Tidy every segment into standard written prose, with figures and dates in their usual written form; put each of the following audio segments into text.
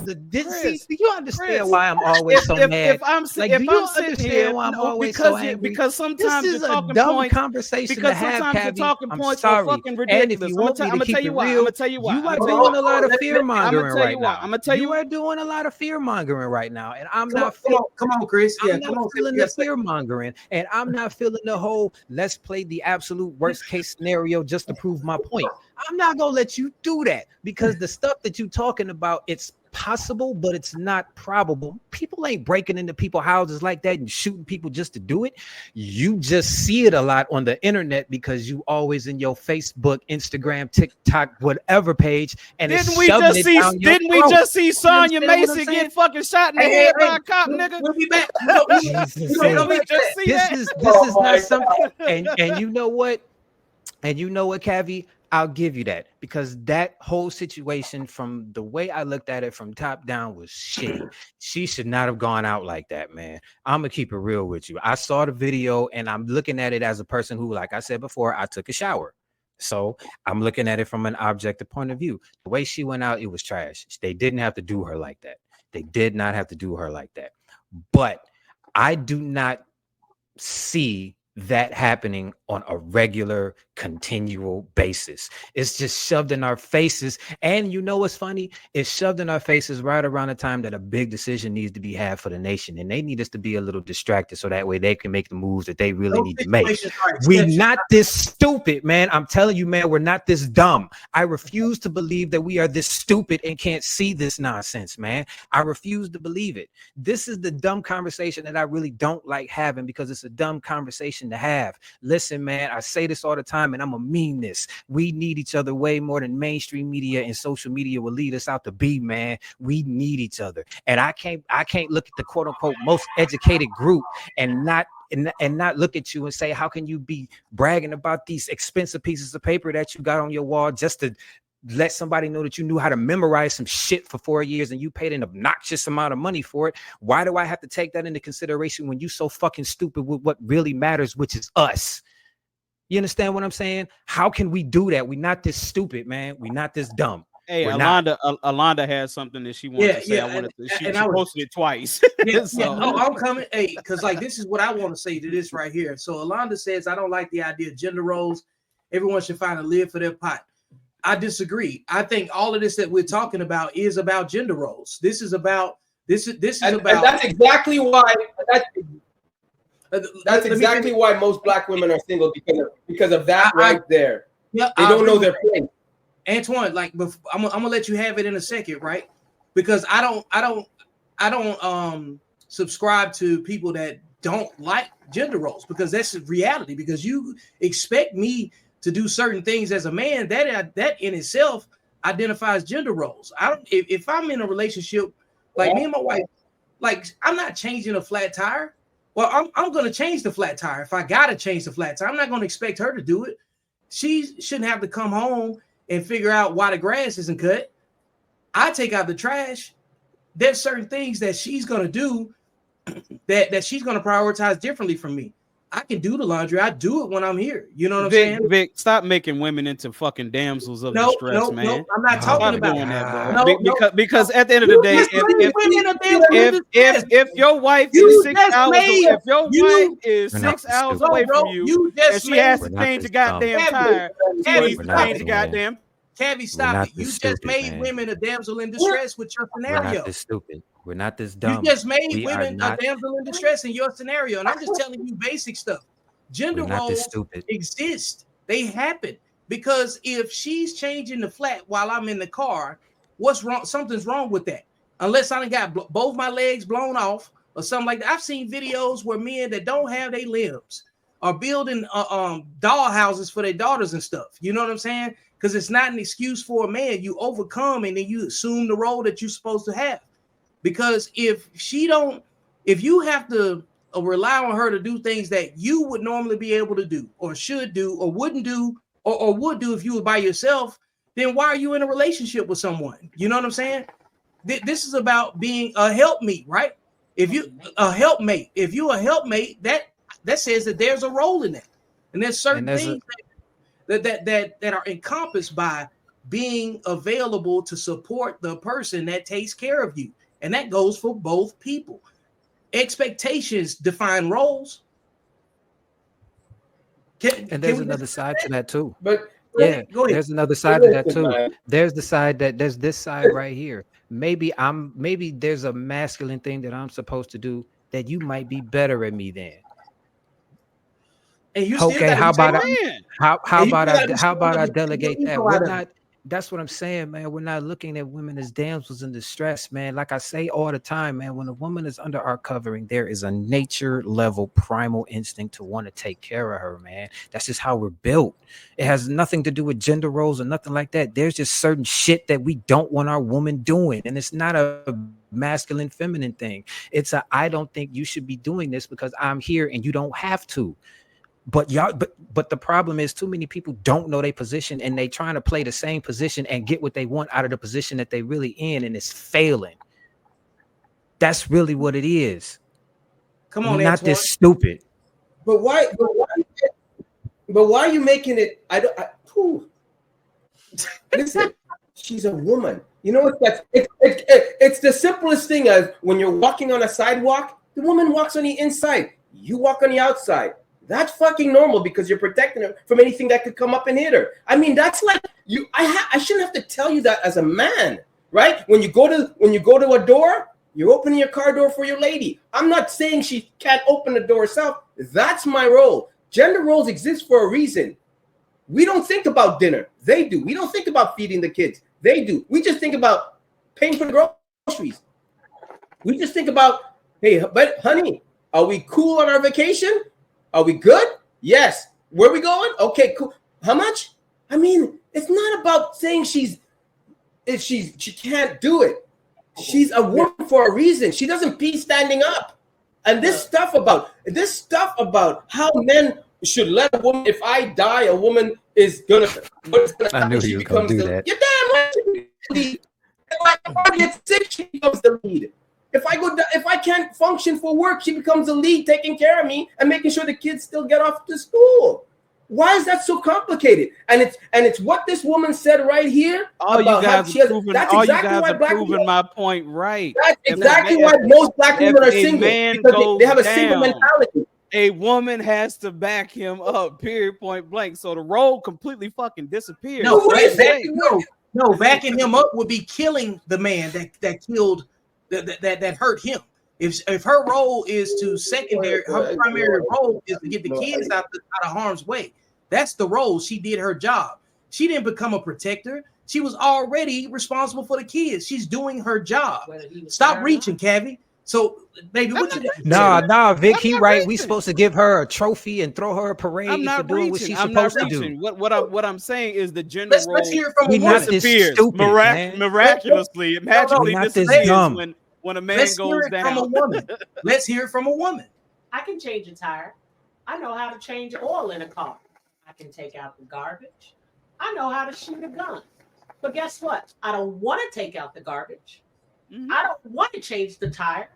Do you understand why I'm always so mad? Do you understand why I'm always so angry? Because sometimes this is a dumb conversation to have, Cavi. I'm sorry. And if you want me to keep it real, you are doing a lot of fear mongering right now. I'm gonna tell you, you are doing a lot of fear mongering right now, and I'm not. Come on, Chris. I'm not feeling the fear mongering, and I'm not feeling the whole let's play the absolute worst case scenario just to prove my point. I'm not gonna let you do that because the stuff that you're talking about, it's possible, but it's not probable. People ain't breaking into people's houses like that and shooting people just to do it. You just see it a lot on the internet because you always in your Facebook, Instagram, TikTok, whatever page. And didn't we just see Sonya Mason get fucking shot in the head by a cop, nigga? We'll be back. This is not something. And you know what? And you know what, Cavi? I'll give you that because that whole situation, from the way I looked at it from top down, was shitty. She should not have gone out like that, man. I'm gonna keep it real with you. I saw the video and I'm looking at it as a person who, like I said before, I took a shower. So I'm looking at it from an objective point of view. The way she went out, it was trash. They didn't have to do her like that. They did not have to do her like that. But I do not see that happening on a regular, continual basis. It's just shoved in our faces. And you know what's funny? It's shoved in our faces right around the time that a big decision needs to be had for the nation. And they need us to be a little distracted so that way they can make the moves that they really need to make. We're not this stupid, man. I'm telling you, man, we're not this dumb. I refuse to believe that we are this stupid and can't see this nonsense, man. I refuse to believe it. This is the dumb conversation that I really don't like having because it's a dumb conversation to have. Listen, man, I say this all the time and I'm gonna mean this. We need each other way more than mainstream media and social media will lead us out to be, man. We need each other. And I can't look at the quote unquote most educated group and not look at you and say, how can you be bragging about these expensive pieces of paper that you got on your wall just to let somebody know that you knew how to memorize some shit for 4 years and you paid an obnoxious amount of money for it? Why do I have to take that into consideration when you so fucking stupid with what really matters, which is us? You understand what I'm saying? How can we do that? We're not this stupid, man. We're not this dumb. Hey, Alonda has something that she wanted to say. She posted it twice. I'm coming. Hey, because like this is what I want to say to this right here. So Alonda says, I don't like the idea of gender roles. Everyone should find a lid for their pot. I disagree. I think all of this that we're talking about is about gender roles. This is about. And that's exactly why. That's exactly why most black women are single because of that right there. Yeah, they don't know their place. Antoine, like I'm gonna let you have it in a second, right? Because I don't subscribe to people that don't like gender roles because that's reality. Because you expect me to do certain things as a man, that in itself identifies gender roles. If I'm in a relationship, like me and my wife, like I'm not changing a flat tire. Well, I'm going to change the flat tire. If I got to change the flat tire, I'm not going to expect her to do it. She shouldn't have to come home and figure out why the grass isn't cut. I take out the trash. There's certain things that she's going to do that she's going to prioritize differently from me. I can do the laundry. I do it when I'm here. You know what I'm saying? Vic, stop making women into fucking damsels of distress, man. No, I'm not talking about that, bro. Because at the end of the day, if your wife is 6 hours away, if your wife is 6 hours away from you, and she has to change the goddamn tire, she needs to change the goddamn. Cavi, stop it. You just made women a damsel in distress with your scenario. We're not this stupid. We're not this dumb. You just made women a damsel in distress in your scenario. And I'm just telling you basic stuff. Gender roles exist. They happen. Because if she's changing the flat while I'm in the car, what's wrong? Something's wrong with that. Unless I done got both my legs blown off or something like that. I've seen videos where men that don't have their limbs are building doll houses for their daughters and stuff. You know what I'm saying? Because it's not an excuse for a man. You overcome and then you assume the role that you're supposed to have. Because if you have to rely on her to do things that you would normally be able to do or should do or wouldn't do or would do if you were by yourself, then why are you in a relationship with someone? You know what I'm saying? This is about being a helpmate, right? If you're a helpmate, that says that there's a role in that. And there's certain things that are encompassed by being available to support the person that takes care of you. And that goes for both people. Expectations define roles. And there's another side to that too. But yeah, there's another side to that too. There's the side that there's this side right here. Maybe there's a masculine thing that I'm supposed to do that you might be better at me than. And you okay, how about I delegate that? We're not. That's what I'm saying, man. We're not looking at women as damsels in distress, man. Like I say all the time, man, when a woman is under our covering, there is a nature level primal instinct to want to take care of her, man. That's just how we're built. It has nothing to do with gender roles or nothing like that. There's just certain shit that we don't want our woman doing. And it's not a masculine, feminine thing. It's I don't think you should be doing this because I'm here and you don't have to. But the problem is too many people don't know their position and they trying to play the same position and get what they want out of the position that they really in, and it's failing. That's really what it is. Come on, not this stupid. But why are you making it? Listen, she's a woman. You know what? It's the simplest thing as when you're walking on a sidewalk, the woman walks on the inside, you walk on the outside. That's fucking normal because you're protecting her from anything that could come up and hit her. I mean, that's like you. I shouldn't have to tell you that as a man, right? When you go to a door, you're opening your car door for your lady. I'm not saying she can't open the door herself. That's my role. Gender roles exist for a reason. We don't think about dinner. They do. We don't think about feeding the kids. They do. We just think about paying for the groceries. We just think about, hey, but honey, are we cool on our vacation? Are we good? Yes. Where are we going? Okay, cool. How much? I mean, it's not about saying she can't do it. She's a woman for a reason. She doesn't pee standing up. And this stuff about how men should let a woman, if I die, a woman is gonna. I knew he was gonna do that. You're damn right. If I get sick, she becomes the lead. If I can't function for work, she becomes the lead, taking care of me and making sure the kids still get off to school. Why is that so complicated? And it's what this woman said right here. You guys are proving my point right. That's exactly why most black women are single, because they have a single mentality. A woman has to back him up, period, point blank. So the role completely fucking disappears. No, backing him up would be killing the man that killed. That hurt him. If her role is to her primary role is to get the kids out of harm's way. That's the role. She did her job. She didn't become a protector. She was already responsible for the kids. She's doing her job. Stop reaching, Cavi. So, baby, what you? Nah, Vic, he right. We supposed to give her a trophy and throw her a parade for doing what she's supposed to do. What I'm saying is the gender role. Let's hear from a woman. Stupid, miraculously, magically disappears when a man goes down. Let's hear it from a woman. I can change a tire. I know how to change oil in a car. I can take out the garbage. I know how to shoot a gun. But guess what? I don't want to take out the garbage. Mm-hmm. I don't want to change the tire.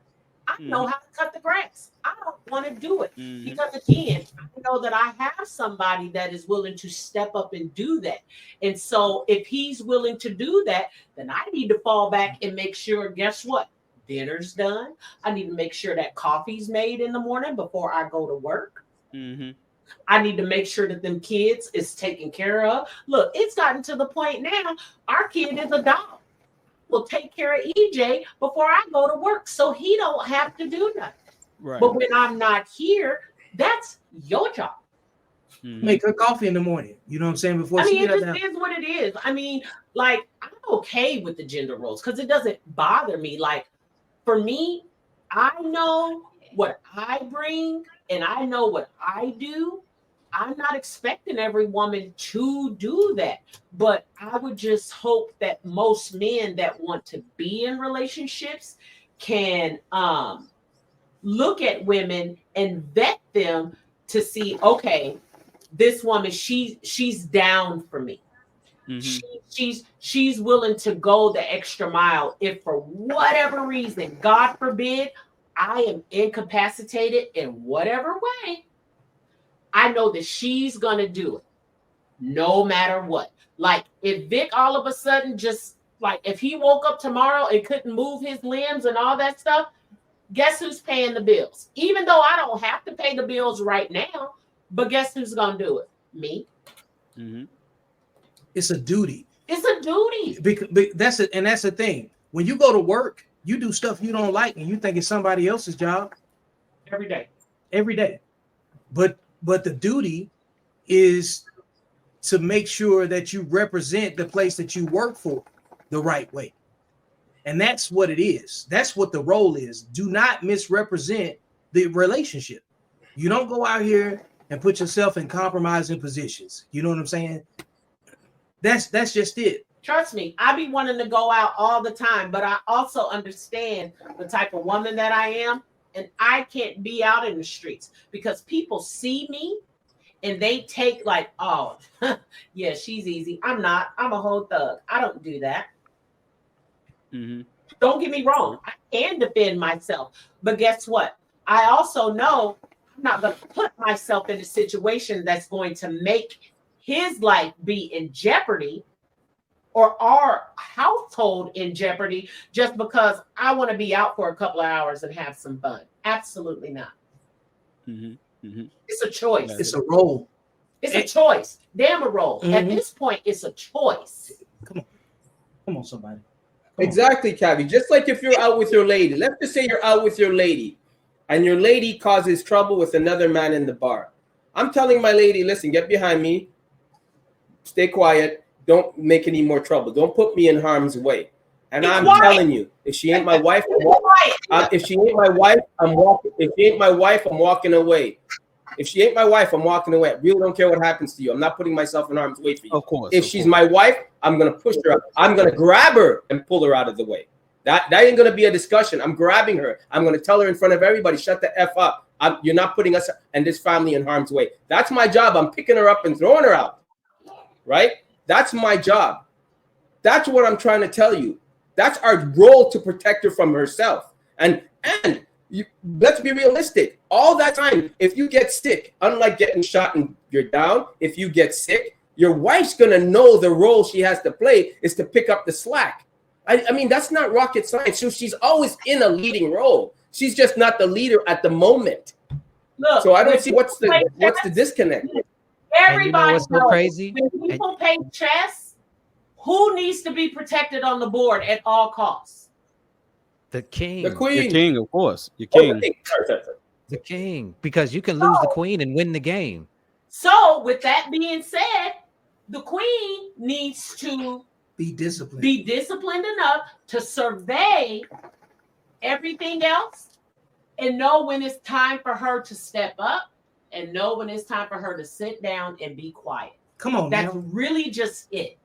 I know how to cut the grass. I don't want to do it because, again, I know that I have somebody that is willing to step up and do that. And so if he's willing to do that, then I need to fall back and make sure, guess what? Dinner's done. I need to make sure that coffee's made in the morning before I go to work. Mm-hmm. I need to make sure that them kids is taken care of. Look, it's gotten to the point now, our kid is a dog. Will take care of EJ before I go to work, so he don't have to do nothing. Right. But when I'm not here, that's your job. Make her coffee in the morning. You know what I'm saying? Before it just is what it is. I mean, like, I'm okay with the gender roles because it doesn't bother me. Like, for me, I know what I bring and I know what I do. I'm not expecting every woman to do that, but I would just hope that most men that want to be in relationships can look at women and vet them to see, okay, this woman, she's down for me. Mm-hmm. She's willing to go the extra mile if for whatever reason, God forbid, I am incapacitated in whatever way. I know that she's going to do it no matter what. Like if Vic all of a sudden just like if he woke up tomorrow and couldn't move his limbs and all that stuff, guess who's paying the bills? Even though I don't have to pay the bills right now, but guess who's gonna do it? Me. Mm-hmm. It's a duty. It's a duty. Because that's it, and that's the thing. When you go to work, you do stuff you don't like, and you think it's somebody else's job. Every day. Every day. But the duty is to make sure that you represent the place that you work for the right way. And that's what it is. That's what the role is. Do not misrepresent the relationship. You don't go out here and put yourself in compromising positions. You know what I'm saying? That's just it. Trust me, I be wanting to go out all the time, but I also understand the type of woman that I am, and I can't be out in the streets because people see me and they take like, oh, yeah, she's easy. I'm not. I'm a whole thug. I don't do that. Mm-hmm. Don't get me wrong. I can defend myself, but guess what? I also know I'm not going to put myself in a situation that's going to make his life be in jeopardy or our household in jeopardy just because I want to be out for a couple of hours and have some fun. Absolutely not. Mm-hmm. Mm-hmm. It's a choice. It's a role. It's a choice. Damn a role. Mm-hmm. At this point, it's a choice. Come on, somebody. Exactly, Cavi. Just like if you're out with your lady. Let's just say you're out with your lady and your lady causes trouble with another man in the bar. I'm telling my lady, listen, get behind me. Stay quiet. Don't make any more trouble. Don't put me in harm's way. And I'm telling you, if she ain't my wife, if she ain't my wife, I'm walking. If she ain't my wife, I'm walking away. If she ain't my wife, I'm walking away. I really don't care what happens to you. I'm not putting myself in harm's way for you. Of course. If she's my wife, I'm gonna push her. I'm gonna grab her and pull her out of the way. That ain't gonna be a discussion. I'm grabbing her. I'm gonna tell her in front of everybody, shut the F up. You're not putting us and this family in harm's way. That's my job. I'm picking her up and throwing her out. Right? That's my job. That's what I'm trying to tell you. That's our role to protect her from herself. And let's be realistic. All that time, if you get sick, unlike getting shot and you're down, if you get sick, your wife's going to know the role she has to play is to pick up the slack. I mean, that's not rocket science. So she's always in a leading role. She's just not the leader at the moment. Look, so I don't see what's the disconnect. Everybody what's so crazy? When people pay chess, who needs to be protected on the board at all costs? The king. The queen. Your king, of course. Your king. The king. Because you can lose the queen and win the game. So, with that being said, the queen needs to be disciplined. Be disciplined enough to survey everything else and know when it's time for her to step up and know when it's time for her to sit down and be quiet. Come on, that's really just it.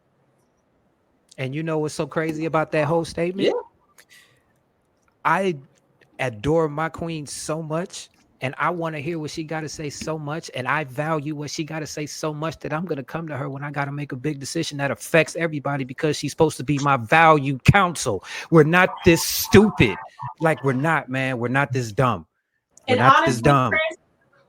And you know what's so crazy about that whole statement? Yeah. I adore my queen so much, and I want to hear what she got to say so much, and I value what she got to say so much that I'm going to come to her when I got to make a big decision that affects everybody because she's supposed to be my value counsel. We're not this stupid. Like, we're not, man. We're not this dumb. We're not this dumb. Chris,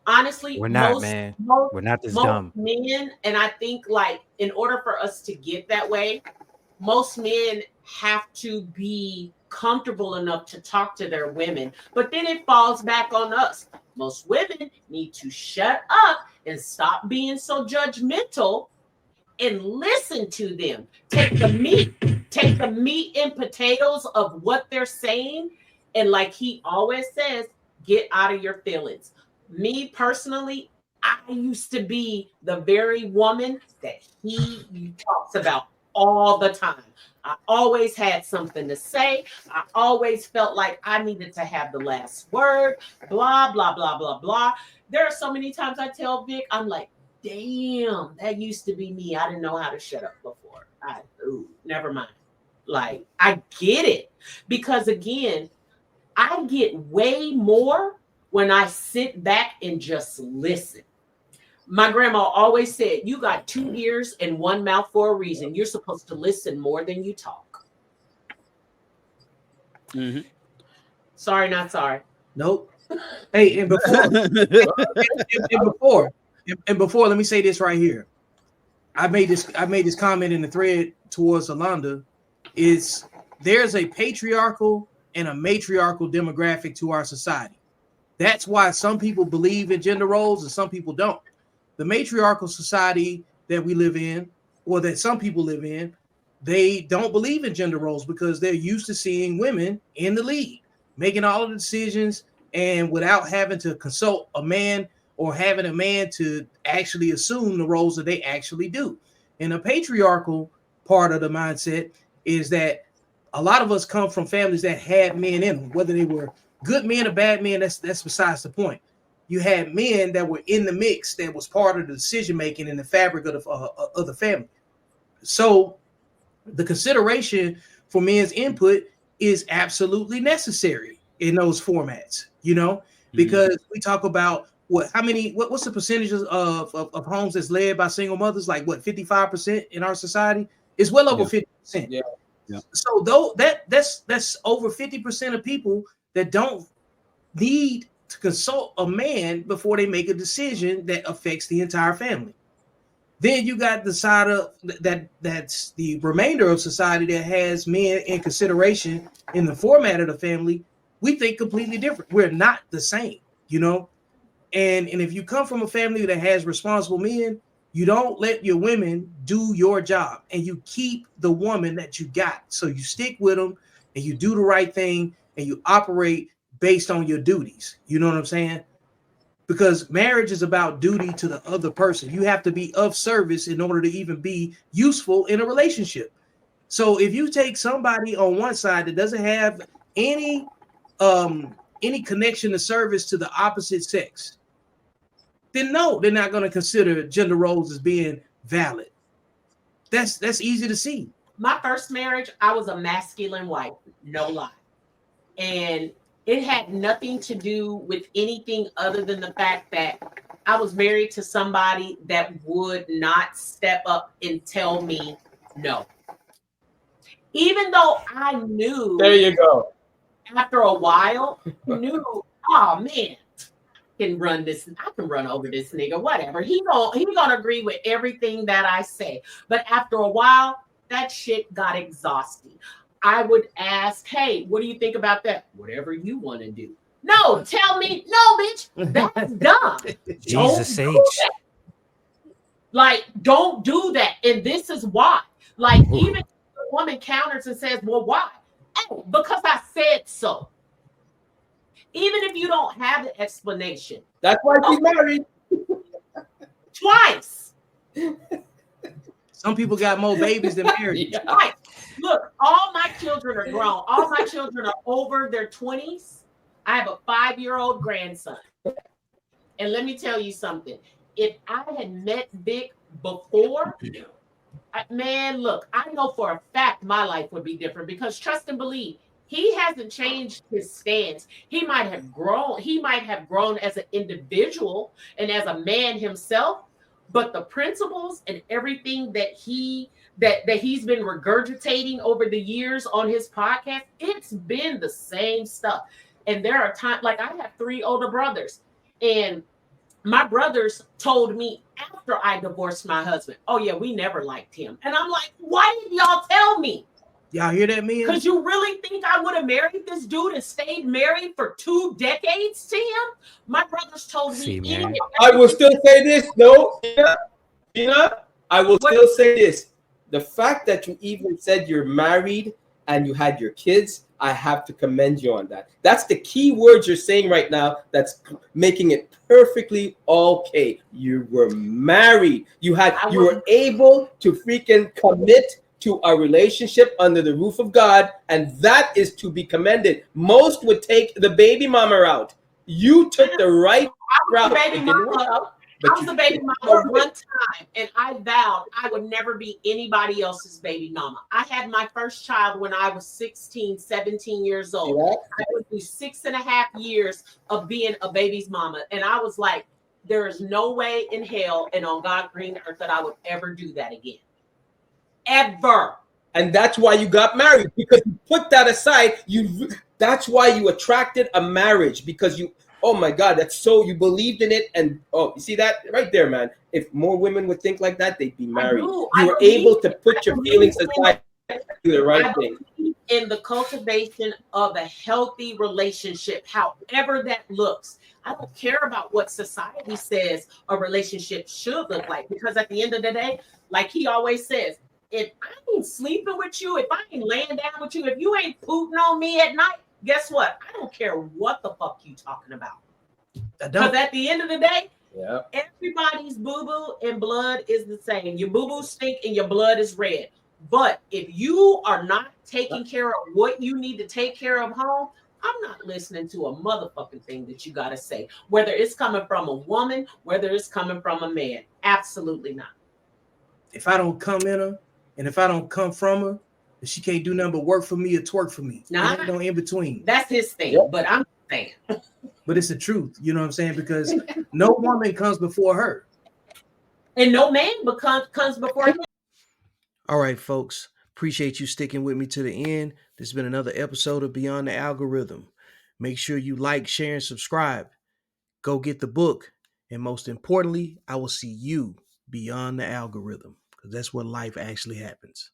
honestly, we're not, man. We're not this dumb. Men, and I think, like, in order for us to get that way, most men have to be comfortable enough to talk to their women, but then it falls back on us. Most women need to shut up and stop being so judgmental and listen to them. Take the meat and potatoes of what they're saying, and like he always says, get out of your feelings. Me personally, I used to be the very woman that he talks about all the time. I always had something to say. I always felt like I needed to have the last word, blah, blah, blah, blah, blah. There are so many times I tell Vic, I'm like, damn, that used to be me. I didn't know how to shut up before. Never mind. Like, I get it. Because again, I get way more when I sit back and just listen. My grandma always said, you got 2 ears and 1 mouth for a reason. You're supposed to listen more than you talk. Mm-hmm. Sorry, not sorry. Nope. Hey, and before, let me say this right here. I made this comment in the thread towards Alonda, is there's a patriarchal and a matriarchal demographic to our society. That's why some people believe in gender roles and some people don't. The matriarchal society that we live in, or that some people live in, they don't believe in gender roles because they're used to seeing women in the lead, making all of the decisions, and without having to consult a man or having a man to actually assume the roles that they actually do. And the patriarchal part of the mindset is that a lot of us come from families that had men in them, whether they were good men or bad men, that's besides the point. You had men that were in the mix that was part of the decision making in the fabric of the family. So the consideration for men's input is absolutely necessary in those formats, because we talk about what's the percentages of homes that's led by single mothers, like 55% in our society? It's well over 50%. Yeah. So though that's over 50% of people that don't need to consult a man before they make a decision that affects the entire family. Then you got the side of that's the remainder of society that has men in consideration in the format of the family. We think completely different. We're not the same, And if you come from a family that has responsible men, you don't let your women do your job, and you keep the woman that you got. So you stick with them and you do the right thing and you operate based on your duties. You know what I'm saying? Because marriage is about duty to the other person. You have to be of service in order to even be useful in a relationship. So if you take somebody on one side that doesn't have any connection to service to the opposite sex, then no, they're not going to consider gender roles as being valid. That's easy to see. My first marriage, I was a masculine wife, no lie. And it had nothing to do with anything other than the fact that I was married to somebody that would not step up and tell me no. Even though I knew. There you go. After a while, knew, oh man, I can run over this nigga, whatever. He gonna agree with everything that I say. But after a while, that shit got exhausting. I would ask, hey, what do you think about that? Whatever you want to do. No, tell me, no, bitch, that's dumb. Jesus H. Like, don't do that. And this is why. Like, even if the woman counters and says, well, why? Oh, because I said so. Even if you don't have the explanation. That's why she's married. Twice. Some people got more babies than married. Twice. Look, all my children are grown. All my children are over their 20s. I have a 5-year-old grandson. And let me tell you something. If I had met Vic before, man, look, I know for a fact my life would be different, because trust and believe, he hasn't changed his stance. He might have grown. He might have grown as an individual and as a man himself, but the principles and everything that he's been regurgitating over the years on his podcast, it's been the same stuff. And there are times, like, I have 3 older brothers, and my brothers told me after I divorced my husband, oh yeah, we never liked him. And I'm like, why did y'all tell me? Y'all hear that, man? Because you really think I would have married this dude and stayed married for 2 decades to him? My brothers told me. Man. I will still say this. No, Gina, I will still say this. The fact that you even said you're married and you had your kids, I have to commend you on that. That's the key words you're saying right now that's making it perfectly okay. You were married. You were able to freaking commit to a relationship under the roof of God, and that is to be commended. Most would take the baby mama route. You took the right route. I was a baby mama one time, and I vowed I would never be anybody else's baby mama. I had my first child when I was 16, 17 years old. Yeah. I went through 6.5 years of being a baby's mama, and I was like, there is no way in hell and on God's green earth that I would ever do that again. Ever. And that's why you got married, because you put that aside. That's why you attracted a marriage, because you oh my God, that's so, you believed in it. And you see that right there, man. If more women would think like that, they'd be married. You were able to put your feelings aside, do the right thing. In the cultivation of a healthy relationship, however that looks. I don't care about what society says a relationship should look like, because at the end of the day, like he always says, if I ain't sleeping with you, if I ain't laying down with you, if you ain't pooting on me at night, guess what? I don't care what the fuck you talking about. Because at the end of the day, everybody's boo-boo and blood is the same. Your boo-boo stink and your blood is red. But if you are not taking care of what you need to take care of home, I'm not listening to a motherfucking thing that you got to say, whether it's coming from a woman, whether it's coming from a man. Absolutely not. If I don't come in her, and if I don't come from her, then she can't do nothing but work for me or twerk for me. Nah, ain't no in between. That's his thing, but I'm saying. But it's the truth, you know what I'm saying? Because no woman comes before her. And no man comes before him. All right, folks. Appreciate you sticking with me to the end. This has been another episode of Beyond the Algorithm. Make sure you like, share, and subscribe. Go get the book. And most importantly, I will see you beyond the algorithm, because that's where life actually happens.